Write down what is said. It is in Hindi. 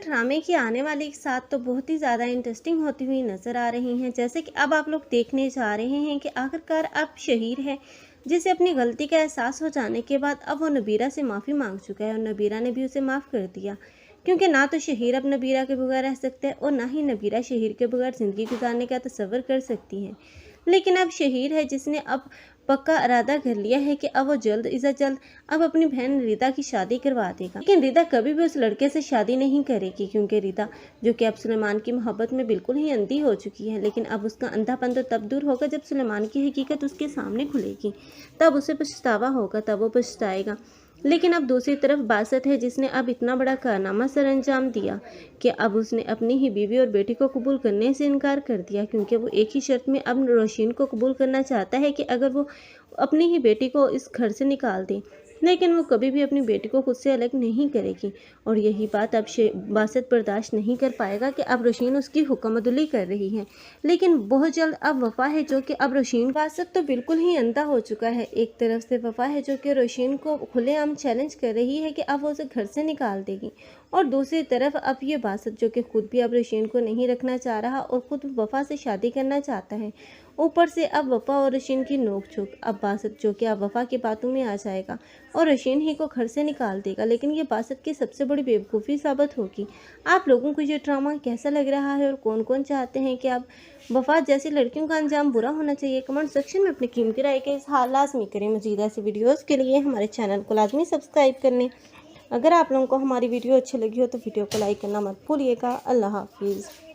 ड्रामे की आने वाली एक साथ तो बहुत ही ज़्यादा इंटरेस्टिंग होती हुई नज़र आ रही हैं। जैसे कि अब आप लोग देखने जा रहे हैं कि आखिरकार अब शहीर है, जिसे अपनी गलती का एहसास हो जाने के बाद अब वो नबीरा से माफ़ी मांग चुका है और नबीरा ने भी उसे माफ़ कर दिया। क्योंकि ना तो शहीर अब नबीरा के बगैर रह सकता है और ना ही नबीरा शहीर के बगैर ज़िंदगी गुजारने का तसव्वुर कर सकती हैं। लेकिन अब शहीर है जिसने अब पक्का इरादा कर लिया है कि अब वो जल्द इज़ा जल्द अब अपनी बहन रिदा की शादी करवा देगा। लेकिन रिदा कभी भी उस लड़के से शादी नहीं करेगी, क्योंकि रिदा जो कि अब सुलेमान की मोहब्बत में बिल्कुल ही अंधी हो चुकी है। लेकिन अब उसका अंधापन तो तब दूर होगा जब सुलेमान की हकीकत उसके सामने खुलेगी, तब उसे पछतावा होगा, तब वो पछताएगा। लेकिन अब दूसरी तरफ बासत है जिसने अब इतना बड़ा कारनामा सर अंजाम दिया कि अब उसने अपनी ही बीवी और बेटी को कबूल करने से इनकार कर दिया, क्योंकि वो एक ही शर्त में अब रोशीन को कबूल करना चाहता है कि अगर वो अपनी ही बेटी को इस घर से निकाल दे। लेकिन वो कभी भी अपनी बेटी को खुद से अलग नहीं करेगी और यही बात अब बासत बर्दाश्त नहीं कर पाएगा कि अब रोशीन उसकी हुक्मदुली कर रही है। लेकिन बहुत जल्द अब वफ़ा है जो कि अब रोशीन, बासत तो बिल्कुल ही अंधा हो चुका है। एक तरफ से वफ़ा है जो कि रोशीन को खुलेआम चैलेंज कर रही है कि अब वो उसे घर से निकाल देगी, और दूसरी तरफ अब ये बासत जो कि खुद भी अब रोशीन को नहीं रखना चाह रहा और खुद वफ़ा से शादी करना चाहता है। ऊपर से अब वफ़ा और रोशीन की नोक झोंक, अब बासत जो कि अब वफ़ा की बातों में आ जाएगा और रोशीन ही को घर से निकाल देगा। लेकिन ये बासत की सबसे बड़ी बेवकूफ़ी साबित होगी। आप लोगों को ये ड्रामा कैसा लग रहा है और कौन कौन चाहते हैं कि अब वफ़ा जैसी लड़कियों का अंजाम बुरा होना चाहिए? कमेंट सेक्शन में अपनी कीमती राय के इज़हार लाज़मी करें। मज़ीद ऐसी वीडियोज़ के लिए हमारे चैनल को लाजमी सब्सक्राइब कर लें। अगर आप लोगों को हमारी वीडियो अच्छी लगी हो तो वीडियो को लाइक करना मत भूलिएगा। अल्लाह हाफिज़।